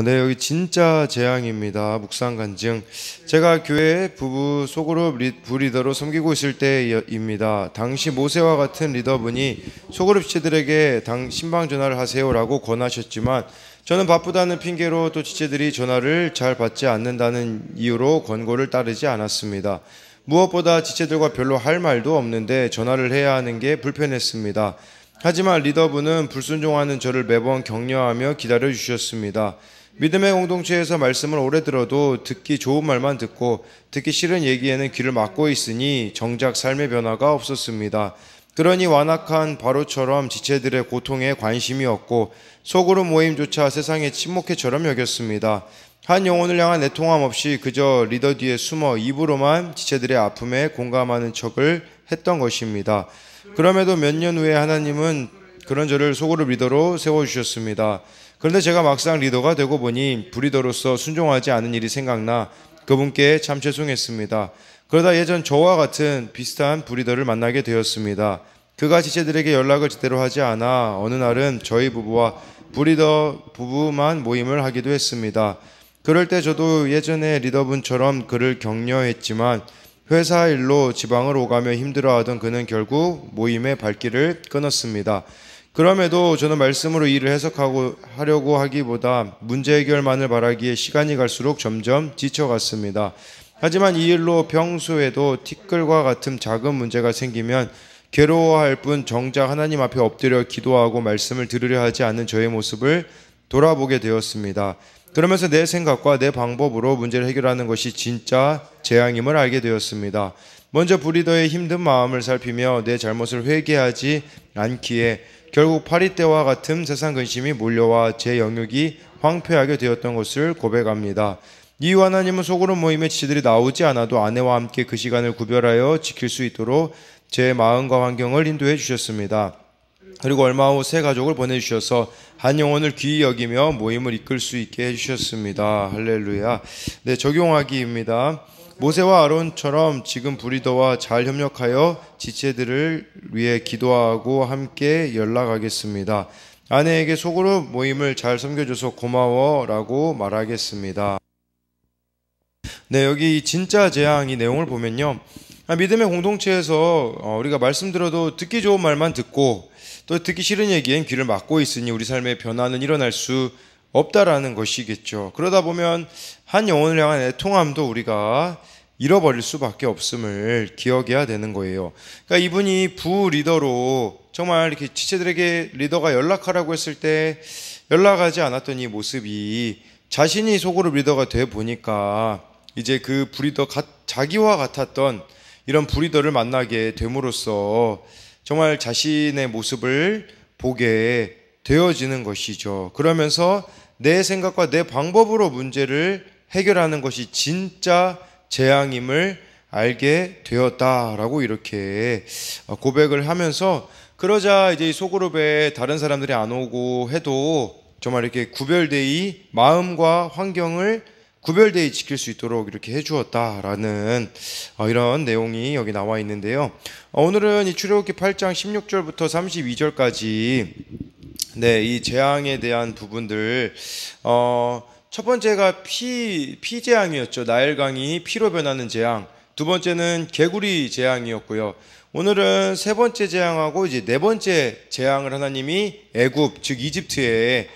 네, 여기 진짜 재앙입니다. 묵상 간증. 제가 교회 부부 소그룹 부리더로 섬기고 있을 때입니다. 당시 모세와 같은 리더분이 소그룹 지체들에게 신방 전화를 하세요라고 권하셨지만 저는 바쁘다는 핑계로 또 지체들이 전화를 잘 받지 않는다는 이유로 권고를 따르지 않았습니다. 무엇보다 지체들과 별로 할 말도 없는데 전화를 해야 하는 게 불편했습니다. 하지만 리더분은 불순종하는 저를 매번 격려하며 기다려 주셨습니다. 믿음의 공동체에서 말씀을 오래 들어도 듣기 좋은 말만 듣고 듣기 싫은 얘기에는 귀를 막고 있으니 정작 삶의 변화가 없었습니다. 그러니 완악한 바로처럼 지체들의 고통에 관심이 없고 소그룹 모임조차 세상의 친목회처럼 여겼습니다. 한 영혼을 향한 애통함 없이 그저 리더 뒤에 숨어 입으로만 지체들의 아픔에 공감하는 척을 했던 것입니다. 그럼에도 몇 년 후에 하나님은 그런 저를 소그룹 리더로 세워주셨습니다. 그런데 제가 막상 리더가 되고 보니 부리더로서 순종하지 않은 일이 생각나 그분께 참 죄송했습니다. 그러다 예전 저와 같은 비슷한 부리더를 만나게 되었습니다. 그가 지체들에게 연락을 제대로 하지 않아 어느 날은 저희 부부와 부리더 부부만 모임을 하기도 했습니다. 그럴 때 저도 예전에 리더분처럼 그를 격려했지만 회사 일로 지방을 오가며 힘들어하던 그는 결국 모임의 발길을 끊었습니다. 그럼에도 저는 말씀으로 일을 하려고 하기보다 문제 해결만을 바라기에 시간이 갈수록 점점 지쳐갔습니다. 하지만 이 일로 평소에도 티끌과 같은 작은 문제가 생기면 괴로워할 뿐 정작 하나님 앞에 엎드려 기도하고 말씀을 들으려 하지 않는 저의 모습을 돌아보게 되었습니다. 그러면서 내 생각과 내 방법으로 문제를 해결하는 것이 진짜 재앙임을 알게 되었습니다. 먼저 부리더의 힘든 마음을 살피며 내 잘못을 회개하지 않기에 결국 파리 때와 같은 세상 근심이 몰려와 제 영역이 황폐하게 되었던 것을 고백합니다. 이후 하나님은 소그룹 모임에 지체들이 나오지 않아도 아내와 함께 그 시간을 구별하여 지킬 수 있도록 제 마음과 환경을 인도해 주셨습니다. 그리고 얼마 후 새 가족을 보내주셔서 한 영혼을 귀히 여기며 모임을 이끌 수 있게 해주셨습니다. 할렐루야. 네, 적용하기입니다. 모세와 아론처럼 지금 부리더와 잘 협력하여 지체들을 위해 기도하고 함께 연락하겠습니다. 아내에게 소그룹 모임을 잘 섬겨줘서 고마워라고 말하겠습니다. 네, 여기 진짜 재앙 이 내용을 보면요, 믿음의 공동체에서 우리가 말씀 들어도 듣기 좋은 말만 듣고 또 듣기 싫은 얘기엔 귀를 막고 있으니 우리 삶의 변화는 일어날 수 없다라는 것이겠죠. 그러다 보면 한 영혼을 향한 애통함도 우리가 잃어버릴 수밖에 없음을 기억해야 되는 거예요. 그러니까 이분이 부 리더로 정말 이렇게 지체들에게 리더가 연락하라고 했을 때 연락하지 않았던 이 모습이 자신이 소그룹 리더가 돼 보니까 이제 그 부리더 자기와 같았던 이런 부리더를 만나게 됨으로써 정말 자신의 모습을 보게 되어지는 것이죠. 그러면서 내 생각과 내 방법으로 문제를 해결하는 것이 진짜 재앙임을 알게 되었다라고 이렇게 고백을 하면서, 그러자 이제 소그룹에 다른 사람들이 안 오고 해도 정말 이렇게 구별되이 마음과 환경을 구별되이 지킬 수 있도록 이렇게 해주었다라는 이런 내용이 여기 나와 있는데요. 오늘은 이 출애굽기 8장 16절부터 32절까지 이 재앙에 대한 부분들, 첫 번째가 피재앙이었죠. 나일강이 피로 변하는 재앙. 두 번째는 개구리 재앙이었고요. 오늘은 세 번째 재앙하고 이제 네 번째 재앙을 하나님이 애굽, 즉 이집트에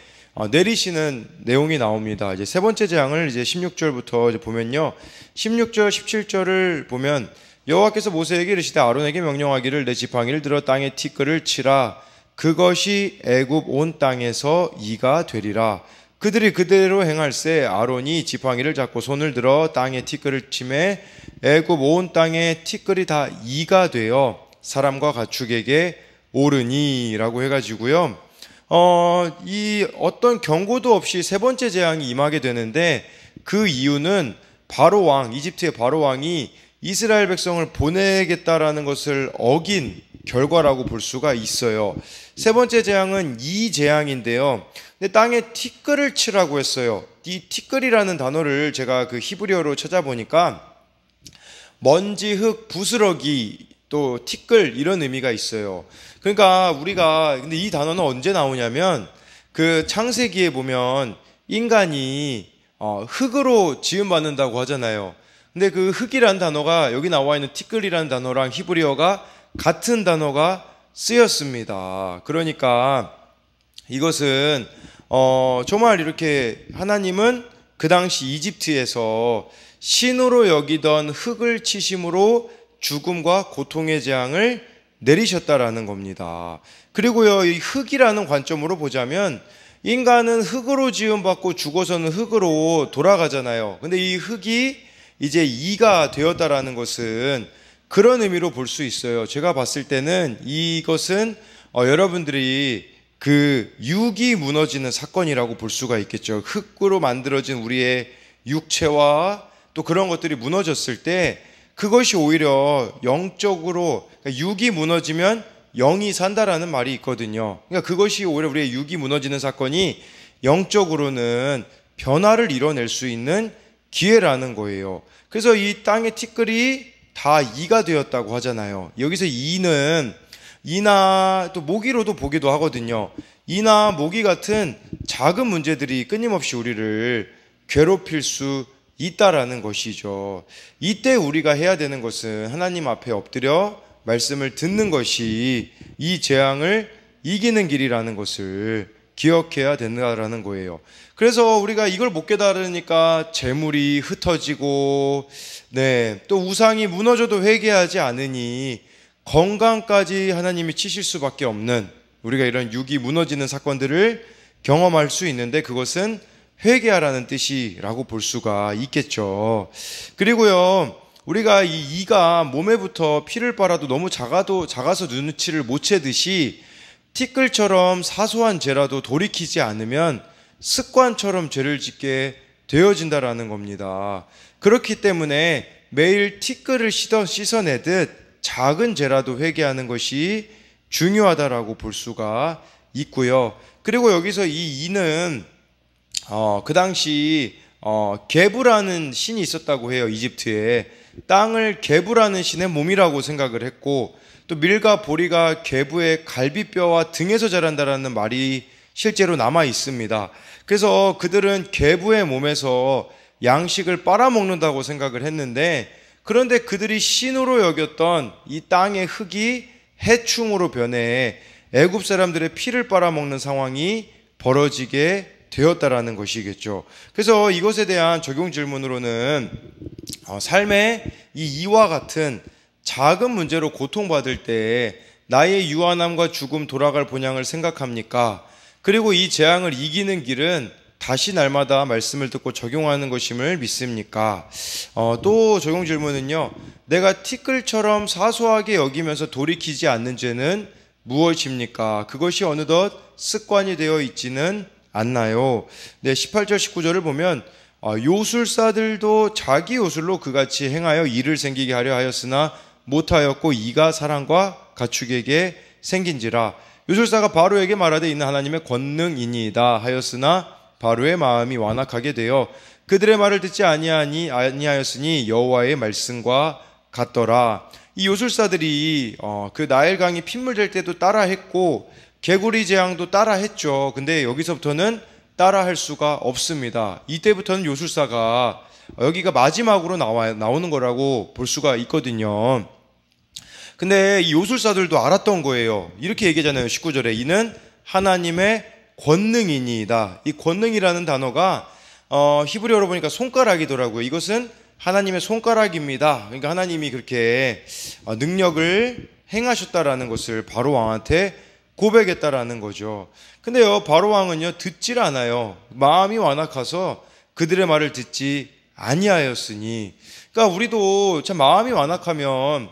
내리시는 내용이 나옵니다. 이제 세 번째 재앙을 이제 16절부터 이제 보면요, 16절, 17절을 보면 여호와께서 모세에게 이르시되 아론에게 명령하기를 내 지팡이를 들어 땅에 티끌을 치라. 그것이 애굽 온 땅에서 이가 되리라. 그들이 그대로 행할세 아론이 지팡이를 잡고 손을 들어 땅에 티끌을 치매 애굽 온 땅에 티끌이 다 이가 되어 사람과 가축에게 오르니라고 해가지고요. 이 어떤 경고도 없이 세 번째 재앙이 임하게 되는데 그 이유는 바로 왕, 이집트의 바로 왕이 이스라엘 백성을 보내겠다라는 것을 어긴 결과라고 볼 수가 있어요. 세 번째 재앙은 이 재앙인데요. 근데 땅에 티끌을 치라고 했어요. 이 티끌이라는 단어를 제가 그 히브리어로 찾아보니까 먼지, 흙, 부스러기, 또 티끌 이런 의미가 있어요. 그러니까 우리가 근데 이 단어는 언제 나오냐면 그 창세기에 보면 인간이 흙으로 지음받는다고 하잖아요. 근데 그 흙이란 단어가 여기 나와 있는 티끌이라는 단어랑 히브리어가 같은 단어가 쓰였습니다. 그러니까 이것은 정말 이렇게 하나님은 그 당시 이집트에서 신으로 여기던 흙을 치심으로 죽음과 고통의 재앙을 내리셨다라는 겁니다. 그리고요, 이 흙이라는 관점으로 보자면 인간은 흙으로 지음받고 죽어서는 흙으로 돌아가잖아요. 근데 이 흙이 이제 이가 되었다라는 것은 그런 의미로 볼 수 있어요. 제가 봤을 때는 이것은 여러분들이 그 육이 무너지는 사건이라고 볼 수가 있겠죠. 흙으로 만들어진 우리의 육체와 또 그런 것들이 무너졌을 때 그것이 오히려 영적으로, 그러니까 육이 무너지면 영이 산다라는 말이 있거든요. 그러니까 그것이 오히려 우리의 육이 무너지는 사건이 영적으로는 변화를 이뤄낼 수 있는 기회라는 거예요. 그래서 이 땅의 티끌이 다 이가 되었다고 하잖아요. 여기서 이는 이나 또 모기로도 보기도 하거든요. 이나 모기 같은 작은 문제들이 끊임없이 우리를 괴롭힐 수 있다라는 것이죠. 이때 우리가 해야 되는 것은 하나님 앞에 엎드려 말씀을 듣는 것이 이 재앙을 이기는 길이라는 것을 기억해야 된다라는 거예요. 그래서 우리가 이걸 못 깨달으니까 재물이 흩어지고, 또 우상이 무너져도 회개하지 않으니 건강까지 하나님이 치실 수밖에 없는, 우리가 이런 육이 무너지는 사건들을 경험할 수 있는데 그것은 회개하라는 뜻이라고 볼 수가 있겠죠. 그리고요, 우리가 이 이가 몸에부터 피를 빨아도 너무 작아서 눈치를 못 채듯이 티끌처럼 사소한 죄라도 돌이키지 않으면 습관처럼 죄를 짓게 되어진다라는 겁니다. 그렇기 때문에 매일 티끌을 씻어내듯 작은 죄라도 회개하는 것이 중요하다라고 볼 수가 있고요. 그리고 여기서 이 이는 그 당시 게부라는 신이 있었다고 해요. 이집트에 땅을 게부라는 신의 몸이라고 생각을 했고, 또 밀과 보리가 게부의 갈비뼈와 등에서 자란다라는 말이 실제로 남아 있습니다. 그래서 그들은 게부의 몸에서 양식을 빨아먹는다고 생각을 했는데, 그런데 그들이 신으로 여겼던 이 땅의 흙이 해충으로 변해 애굽 사람들의 피를 빨아먹는 상황이 벌어지게 되었다라는 것이겠죠. 그래서 이것에 대한 적용 질문으로는 삶의 이 이와 같은 작은 문제로 고통받을 때 나의 유한함과 죽음, 돌아갈 본향을 생각합니까? 그리고 이 재앙을 이기는 길은 다시 날마다 말씀을 듣고 적용하는 것임을 믿습니까? 또 적용 질문은요, 내가 티끌처럼 사소하게 여기면서 돌이키지 않는 죄는 무엇입니까? 그것이 어느덧 습관이 되어 있지는 않나요? 18절 19절을 보면 요술사들도 자기 요술로 그같이 행하여 이를 생기게 하려 하였으나 못하였고 이가 사람과 가축에게 생긴지라. 요술사가 바로에게 말하되 이는 하나님의 권능이니이다 하였으나 바로의 마음이 완악하게 되어 그들의 말을 듣지 아니하였으니 여호와의 말씀과 같더라. 이 요술사들이 그 나일강이 핏물될 때도 따라했고 개구리 재앙도 따라했죠. 근데 여기서부터는 따라할 수가 없습니다. 이때부터는 요술사가 여기가 마지막으로 나오는 거라고 볼 수가 있거든요. 근데 이 요술사들도 알았던 거예요. 이렇게 얘기하잖아요. 19절에 이는 하나님의 권능이니이다. 이 권능이라는 단어가 히브리어로 보니까 손가락이더라고요. 이것은 하나님의 손가락입니다. 그러니까 하나님이 그렇게 능력을 행하셨다라는 것을 바로 왕한테 고백했다라는 거죠. 근데요, 바로 왕은요 듣질 않아요. 마음이 완악해서 그들의 말을 듣지 아니하였으니. 그러니까 우리도 참 마음이 완악하면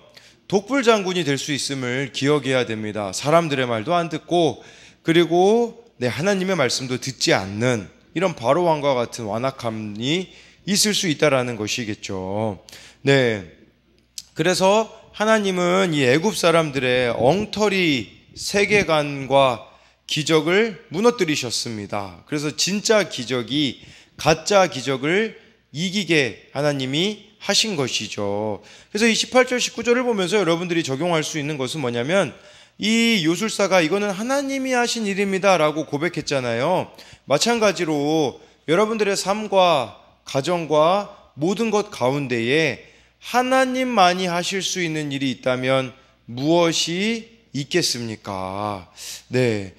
독불 장군이 될 수 있음을 기억해야 됩니다. 사람들의 말도 안 듣고, 그리고 하나님의 말씀도 듣지 않는 이런 바로 왕과 같은 완악함이 있을 수 있다라는 것이겠죠. 그래서 하나님은 이 애굽 사람들의 엉터리 세계관과 기적을 무너뜨리셨습니다. 그래서 진짜 기적이 가짜 기적을 이기게 하나님이 하신 것이죠. 그래서 이 18절 19절을 보면서 여러분들이 적용할 수 있는 것은 뭐냐면, 이 요술사가 이거는 하나님이 하신 일입니다 라고 고백했잖아요. 마찬가지로 여러분들의 삶과 가정과 모든 것 가운데에 하나님만이 하실 수 있는 일이 있다면 무엇이 있겠습니까? 네.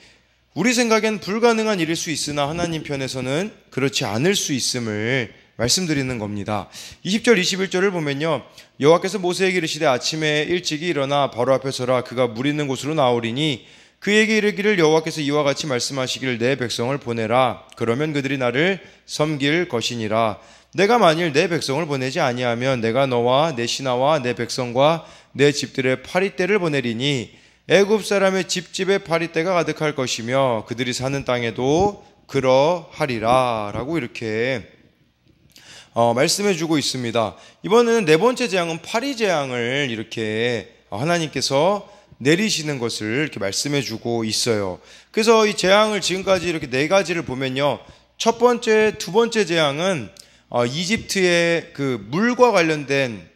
우리 생각엔 불가능한 일일 수 있으나 하나님 편에서는 그렇지 않을 수 있음을 말씀드리는 겁니다. 20절 21절을 보면요, 여호와께서 모세에게 이르시되 아침에 일찍이 일어나 바로 앞에 서라. 그가 물 있는 곳으로 나오리니 그에게 이르기를 여호와께서 이와 같이 말씀하시기를 내 백성을 보내라. 그러면 그들이 나를 섬길 것이니라. 내가 만일 내 백성을 보내지 아니하면 내가 너와 내 신하와 내 백성과 내 집들의 파리떼를 보내리니 애굽 사람의 집집에 파리떼가 가득할 것이며 그들이 사는 땅에도 그러하리라 라고 이렇게 말씀해 주고 있습니다. 이번에는 네 번째 재앙은 파리 재앙을 이렇게 하나님께서 내리시는 것을 이렇게 말씀해 주고 있어요. 그래서 이 재앙을 지금까지 이렇게 네 가지를 보면요, 첫 번째, 두 번째 재앙은 이집트의 그 물과 관련된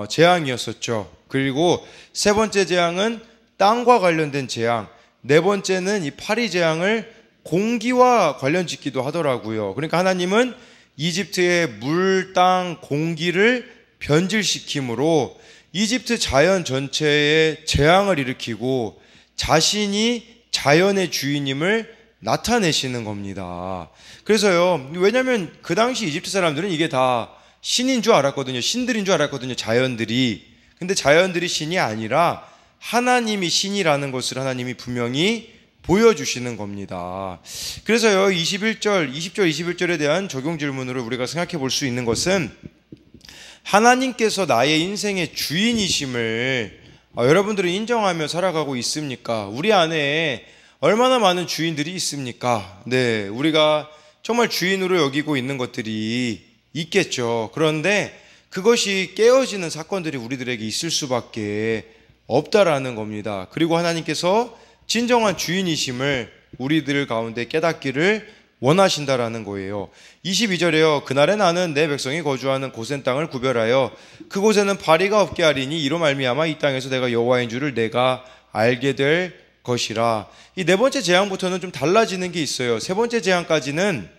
재앙이었었죠. 그리고 세 번째 재앙은 땅과 관련된 재앙, 네 번째는 이 파리 재앙을 공기와 관련 짓기도 하더라고요. 그러니까 하나님은 이집트의 물, 땅, 공기를 변질시킴으로 이집트 자연 전체에 재앙을 일으키고 자신이 자연의 주인임을 나타내시는 겁니다. 그래서요, 왜냐하면 그 당시 이집트 사람들은 이게 다 신인 줄 알았거든요. 신들인 줄 알았거든요, 자연들이. 근데 자연들이 신이 아니라 하나님이 신이라는 것을 하나님이 분명히 보여주시는 겁니다. 그래서요, 20절 21절에 대한 적용 질문으로 우리가 생각해 볼 수 있는 것은 하나님께서 나의 인생의 주인이심을 여러분들은 인정하며 살아가고 있습니까? 우리 안에 얼마나 많은 주인들이 있습니까? 네, 우리가 정말 주인으로 여기고 있는 것들이 있겠죠. 그런데 그것이 깨어지는 사건들이 우리들에게 있을 수밖에 없다라는 겁니다. 그리고 하나님께서 진정한 주인이심을 우리들 가운데 깨닫기를 원하신다라는 거예요. 22절에요. 그날에 나는 내 백성이 거주하는 고센 땅을 구별하여 그곳에는 파리가 없게 하리니 이로 말미암아 이 땅에서 내가 여호와인 줄을 내가 알게 될 것이라. 이 네 번째 재앙부터는 좀 달라지는 게 있어요. 세 번째 재앙까지는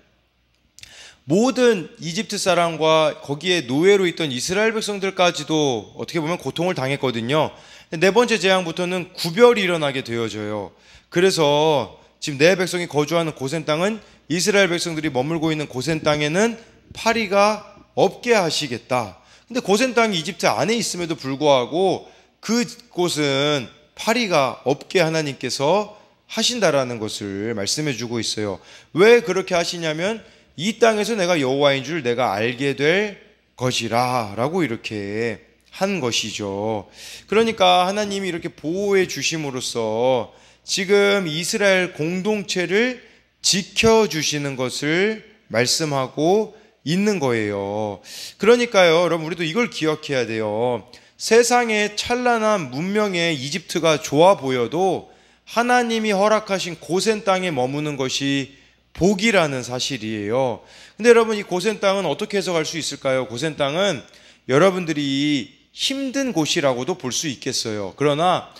모든 이집트 사람과 거기에 노예로 있던 이스라엘 백성들까지도 어떻게 보면 고통을 당했거든요. 네 번째 재앙부터는 구별이 일어나게 되어져요. 그래서 지금 내 백성이 거주하는 고센 땅은 이스라엘 백성들이 머물고 있는 고센 땅에는 파리가 없게 하시겠다. 근데 고센 땅이 이집트 안에 있음에도 불구하고 그곳은 파리가 없게 하나님께서 하신다라는 것을 말씀해 주고 있어요. 왜 그렇게 하시냐면 이 땅에서 내가 여호와인 줄 내가 알게 될 것이라 라고 이렇게 한 것이죠. 그러니까 하나님이 이렇게 보호해 주심으로써 지금 이스라엘 공동체를 지켜주시는 것을 말씀하고 있는 거예요. 그러니까요, 여러분, 우리도 이걸 기억해야 돼요. 세상의 찬란한 문명의 이집트가 좋아 보여도 하나님이 허락하신 고센 땅에 머무는 것이 복이라는 사실이에요. 근데 여러분, 이 고센 땅은 어떻게 해석할 수 있을까요? 고센 땅은 여러분들이 힘든 곳이라고도 볼 수 있겠어요. 그러나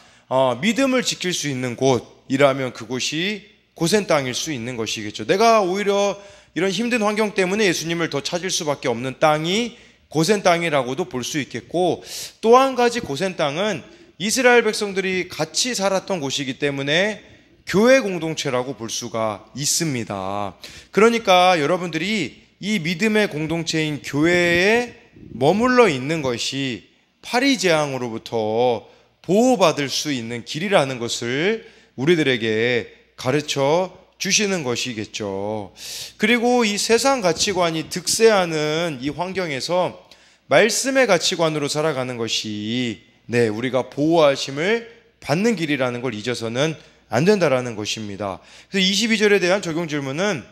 믿음을 지킬 수 있는 곳이라면 그곳이 고센 땅일 수 있는 것이겠죠. 내가 오히려 이런 힘든 환경 때문에 예수님을 더 찾을 수밖에 없는 땅이 고센 땅이라고도 볼 수 있겠고, 또 한 가지 고센 땅은 이스라엘 백성들이 같이 살았던 곳이기 때문에 교회 공동체라고 볼 수가 있습니다. 그러니까 여러분들이 이 믿음의 공동체인 교회에 머물러 있는 것이 파리 재앙으로부터 보호받을 수 있는 길이라는 것을 우리들에게 가르쳐 주시는 것이겠죠. 그리고 이 세상 가치관이 득세하는 이 환경에서 말씀의 가치관으로 살아가는 것이 우리가 보호하심을 받는 길이라는 걸 잊어서는 안 된다라는 것입니다. 그래서 22절에 대한 적용 질문은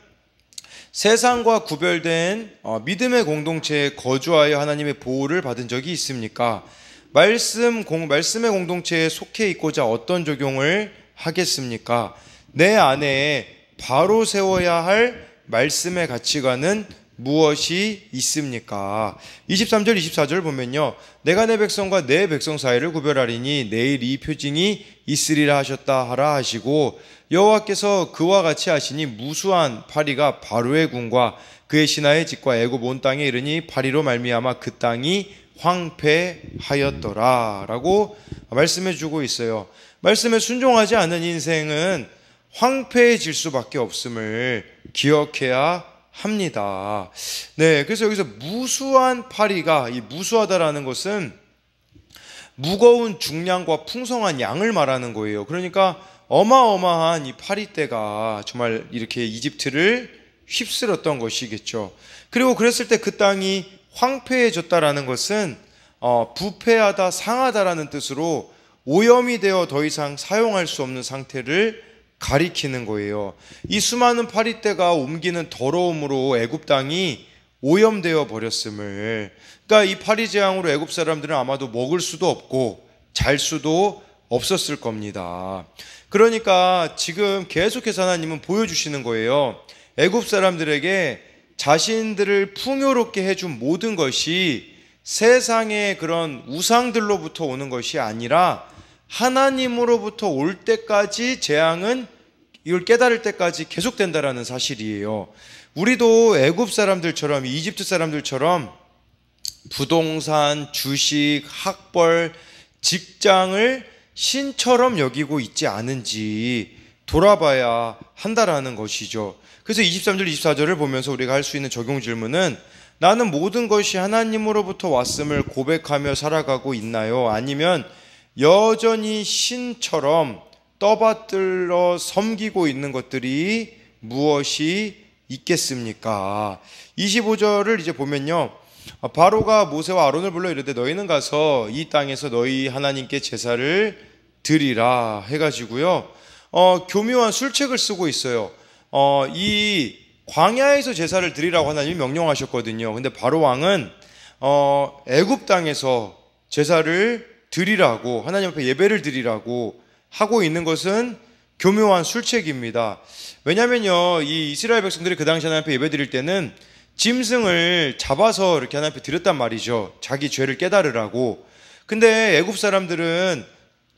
세상과 구별된 믿음의 공동체에 거주하여 하나님의 보호를 받은 적이 있습니까? 말씀의 공동체에 속해 있고자 어떤 적용을 하겠습니까? 내 안에 바로 세워야 할 말씀의 가치관은 무엇이 있습니까? 23절 24절 보면요, 내가 내 백성과 내 백성 사이를 구별하리니 내일 이 표징이 있으리라 하셨다 하라 하시고, 여호와께서 그와 같이 하시니 무수한 파리가 바로의 궁과 그의 신하의 집과 애굽 온 땅에 이르니 파리로 말미암아 그 땅이 황폐하였더라 라고 말씀해 주고 있어요. 말씀에 순종하지 않은 인생은 황폐해질 수밖에 없음을 기억해야 합니다. 네, 그래서 여기서 무수한 파리가, 이 무수하다라는 것은 무거운 중량과 풍성한 양을 말하는 거예요. 그러니까 어마어마한 이 파리떼가 정말 이렇게 이집트를 휩쓸었던 것이겠죠. 그리고 그랬을 때 그 땅이 황폐해졌다라는 것은 부패하다, 상하다라는 뜻으로 오염이 되어 더 이상 사용할 수 없는 상태를 가리키는 거예요. 이 수많은 파리떼가 옮기는 더러움으로 애굽 땅이 오염되어 버렸음을, 그러니까 이 파리 재앙으로 애굽 사람들은 아마도 먹을 수도 없고 잘 수도 없었을 겁니다. 그러니까 지금 계속해서 하나님은 보여주시는 거예요. 애굽 사람들에게 자신들을 풍요롭게 해준 모든 것이 세상의 그런 우상들로부터 오는 것이 아니라 하나님으로부터 올 때까지, 재앙은 이걸 깨달을 때까지 계속된다라는 사실이에요. 우리도 애굽 사람들처럼, 이집트 사람들처럼 부동산, 주식, 학벌, 직장을 신처럼 여기고 있지 않은지 돌아봐야 한다라는 것이죠. 그래서 23절 24절을 보면서 우리가 할 수 있는 적용 질문은, 나는 모든 것이 하나님으로부터 왔음을 고백하며 살아가고 있나요? 아니면 여전히 신처럼 떠받들어 섬기고 있는 것들이 무엇이 있겠습니까? 25절을 이제 보면요, 바로가 모세와 아론을 불러 이르되 너희는 가서 이 땅에서 너희 하나님께 제사를 드리라 해가지고요, 교묘한 술책을 쓰고 있어요. 이 광야에서 제사를 드리라고 하나님이 명령하셨거든요. 근데 바로 왕은 애굽 땅에서 제사를 드리라고, 하나님 앞에 예배를 드리라고 하고 있는 것은 교묘한 술책입니다. 왜냐면요, 이 이스라엘 백성들이 그 당시 하나님 앞에 예배 드릴 때는 짐승을 잡아서 이렇게 하나님 앞에 드렸단 말이죠. 자기 죄를 깨달으라고. 근데 애굽 사람들은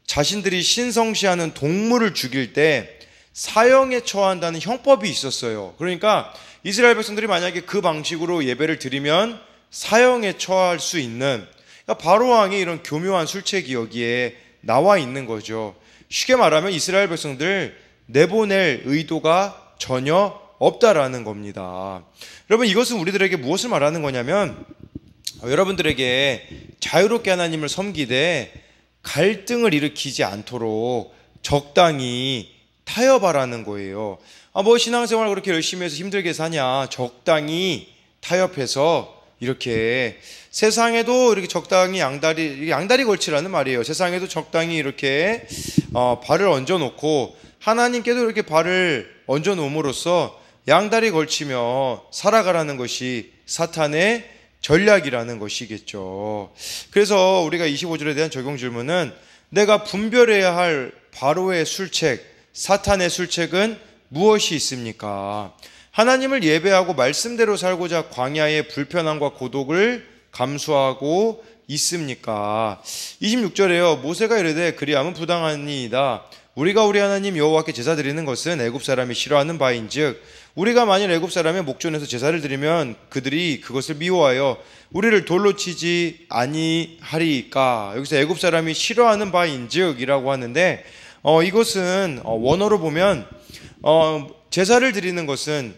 자신들이 신성시하는 동물을 죽일 때 사형에 처한다는 형법이 있었어요. 그러니까 이스라엘 백성들이 만약에 그 방식으로 예배를 드리면 사형에 처할 수 있는, 그러니까 바로 왕의 이런 교묘한 술책이 여기에 나와 있는 거죠. 쉽게 말하면 이스라엘 백성들 내보낼 의도가 전혀 없다라는 겁니다. 여러분, 이것은 우리들에게 무엇을 말하는 거냐면, 여러분들에게 자유롭게 하나님을 섬기되 갈등을 일으키지 않도록 적당히 타협하라는 거예요. 뭐 신앙생활 그렇게 열심히 해서 힘들게 사냐, 적당히 타협해서 이렇게 세상에도 이렇게 적당히 양다리 걸치라는 말이에요. 세상에도 적당히 이렇게 발을 얹어 놓고 하나님께도 이렇게 발을 얹어 놓음으로써 양다리 걸치며 살아가라는 것이 사탄의 전략이라는 것이겠죠. 그래서 우리가 25절에 대한 적용 질문은, 내가 분별해야 할 바로의 술책, 사탄의 술책은 무엇이 있습니까? 하나님을 예배하고 말씀대로 살고자 광야의 불편함과 고독을 감수하고 있습니까? 26절에요. 모세가 이르되 그리하면 부당하니이다. 우리가 우리 하나님 여호와께 제사 드리는 것은 애굽 사람이 싫어하는 바인즉 우리가 만일 애굽 사람의 목전에서 제사를 드리면 그들이 그것을 미워하여 우리를 돌로 치지 아니하리까. 여기서 애굽 사람이 싫어하는 바인즉이라고 하는데, 이것은 원어로 보면 제사를 드리는 것은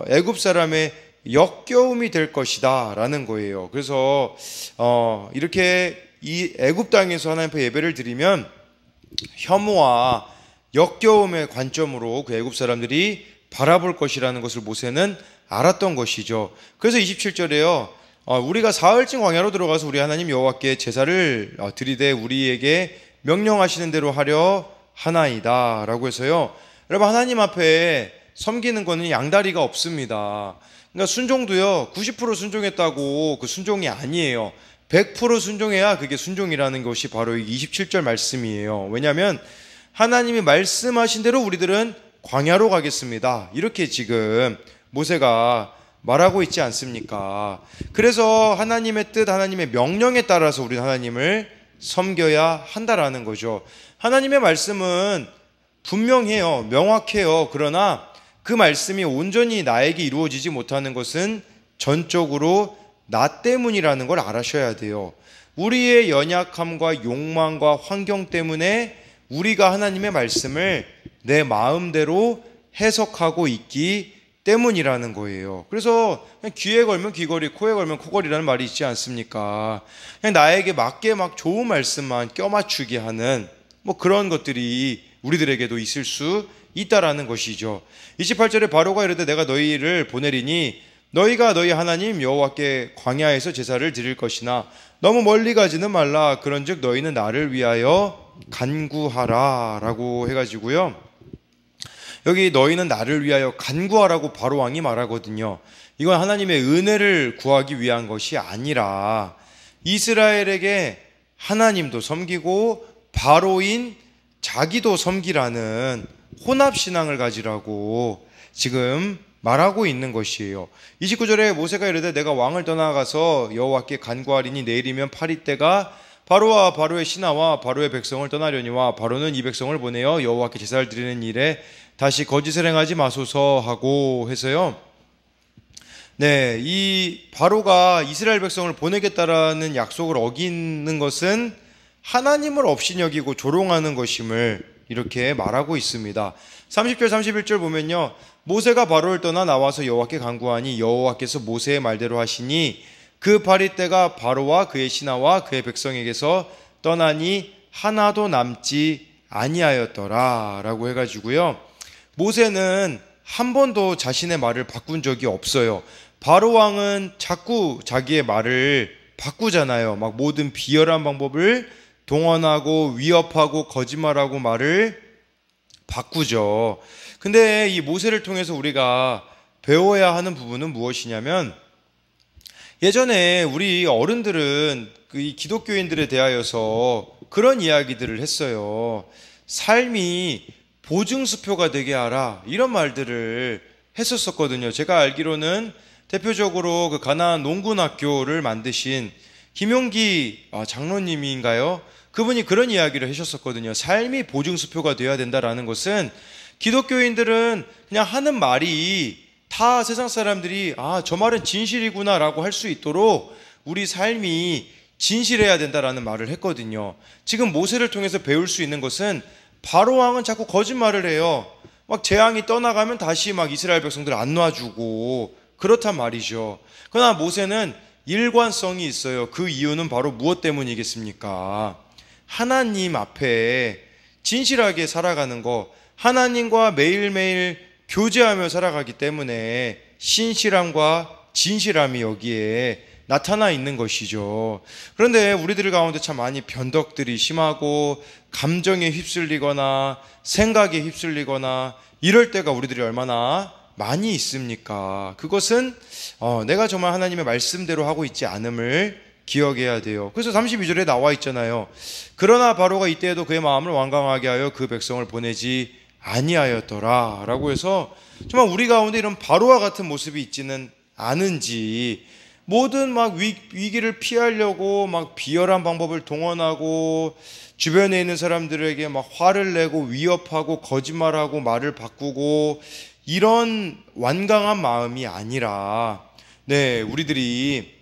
애굽 사람의 역겨움이 될 것이다 라는 거예요. 그래서 이렇게 이 애굽 땅에서 하나님 앞에 예배를 드리면 혐오와 역겨움의 관점으로 그 애굽 사람들이 바라볼 것이라는 것을 모세는 알았던 것이죠. 그래서 27절에요. 우리가 사흘쯤 광야로 들어가서 우리 하나님 여호와께 제사를 드리되 우리에게 명령하시는 대로 하려 하나이다 라고 해서요. 여러분, 하나님 앞에 섬기는 거는 양다리가 없습니다. 그러니까 순종도요, 90% 순종했다고 그 순종이 아니에요. 100% 순종해야 그게 순종이라는 것이 바로 27절 말씀이에요. 왜냐하면 하나님이 말씀하신 대로 우리들은 광야로 가겠습니다, 이렇게 지금 모세가 말하고 있지 않습니까? 그래서 하나님의 뜻, 하나님의 명령에 따라서 우리는 하나님을 섬겨야 한다라는 거죠. 하나님의 말씀은 분명해요. 명확해요. 그러나 그 말씀이 온전히 나에게 이루어지지 못하는 것은 전적으로 나 때문이라는 걸 알아셔야 돼요. 우리의 연약함과 욕망과 환경 때문에 우리가 하나님의 말씀을 내 마음대로 해석하고 있기 때문이라는 거예요. 그래서 그냥 귀에 걸면 귀걸이, 코에 걸면 코걸이라는 말이 있지 않습니까? 그냥 나에게 맞게 막 좋은 말씀만 껴맞추게 하는 뭐 그런 것들이 우리들에게도 있을 수 있다라는 것이죠. 28절에 바로가 이르되 내가 너희를 보내리니 너희가 너희 하나님 여호와께 광야에서 제사를 드릴 것이나 너무 멀리 가지는 말라. 그런즉 너희는 나를 위하여 간구하라 라고 해가지고요, 여기 너희는 나를 위하여 간구하라고 바로 왕이 말하거든요. 이건 하나님의 은혜를 구하기 위한 것이 아니라 이스라엘에게 하나님도 섬기고 바로인 자기도 섬기라는 혼합신앙을 가지라고 지금 말하고 있는 것이에요. 29절에 모세가 이르되 내가 왕을 떠나가서 여호와께 간구하리니 내일이면 8일 때가 바로와 바로의 신하와 바로의 백성을 떠나려니와 바로는 이 백성을 보내어 여호와께 제사를 드리는 일에 다시 거짓을 행하지 마소서 하고 해서요. 네, 이 바로가 이스라엘 백성을 보내겠다라는 약속을 어기는 것은 하나님을 없이 여기고 조롱하는 것임을 이렇게 말하고 있습니다. 30절 31절 보면요, 모세가 바로를 떠나 나와서 여호와께 간구하니 여호와께서 모세의 말대로 하시니 그 8일 때가 바로와 그의 신하와 그의 백성에게서 떠나니 하나도 남지 아니하였더라 라고 해가지고요, 모세는 한 번도 자신의 말을 바꾼 적이 없어요. 바로 왕은 자꾸 자기의 말을 바꾸잖아요. 막 모든 비열한 방법을 동원하고 위협하고 거짓말하고 말을 바꾸죠. 근데 이 모세를 통해서 우리가 배워야 하는 부분은 무엇이냐면, 예전에 우리 어른들은 이 기독교인들에 대하여서 그런 이야기들을 했어요. 삶이 보증수표가 되게 하라, 이런 말들을 했었거든요. 제가 알기로는 대표적으로 그 가나안 농군학교를 만드신 김용기 장로님인가요? 그분이 그런 이야기를 하셨었거든요. 삶이 보증수표가 되어야 된다라는 것은 기독교인들은 그냥 하는 말이 다 세상 사람들이 저 말은 진실이구나 라고 할 수 있도록 우리 삶이 진실해야 된다라는 말을 했거든요. 지금 모세를 통해서 배울 수 있는 것은 바로 왕은 자꾸 거짓말을 해요. 막 재앙이 떠나가면 다시 막 이스라엘 백성들 안 놔주고 그렇단 말이죠. 그러나 모세는 일관성이 있어요. 그 이유는 바로 무엇 때문이겠습니까? 하나님 앞에 진실하게 살아가는 거, 하나님과 매일매일 교제하며 살아가기 때문에 신실함과 진실함이 여기에 나타나 있는 것이죠. 그런데 우리들 가운데 참 많이 변덕들이 심하고 감정에 휩쓸리거나 생각에 휩쓸리거나 이럴 때가 우리들이 얼마나 많이 있습니까? 그것은 내가 정말 하나님의 말씀대로 하고 있지 않음을 기억해야 돼요. 그래서 32절에 나와 있잖아요. 그러나 바로가 이때에도 그의 마음을 완강하게 하여 그 백성을 보내지 아니하였더라 라고 해서, 정말 우리 가운데 이런 바로와 같은 모습이 있지는 않은지, 모든 막 위기를 피하려고 막 비열한 방법을 동원하고 주변에 있는 사람들에게 막 화를 내고 위협하고 거짓말하고 말을 바꾸고 이런 완강한 마음이 아니라, 네, 우리들이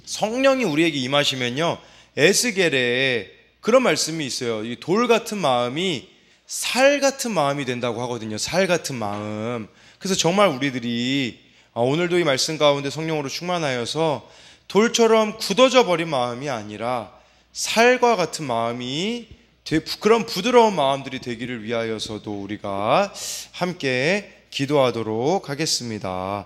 성령이 우리에게 임하시면요, 에스겔에 그런 말씀이 있어요. 이 돌 같은 마음이 살 같은 마음이 된다고 하거든요. 살 같은 마음. 그래서 정말 우리들이 오늘도 이 말씀 가운데 성령으로 충만하여서 돌처럼 굳어져 버린 마음이 아니라 살과 같은 마음이, 그런 부드러운 마음들이 되기를 위하여서도 우리가 함께 기도하도록 하겠습니다.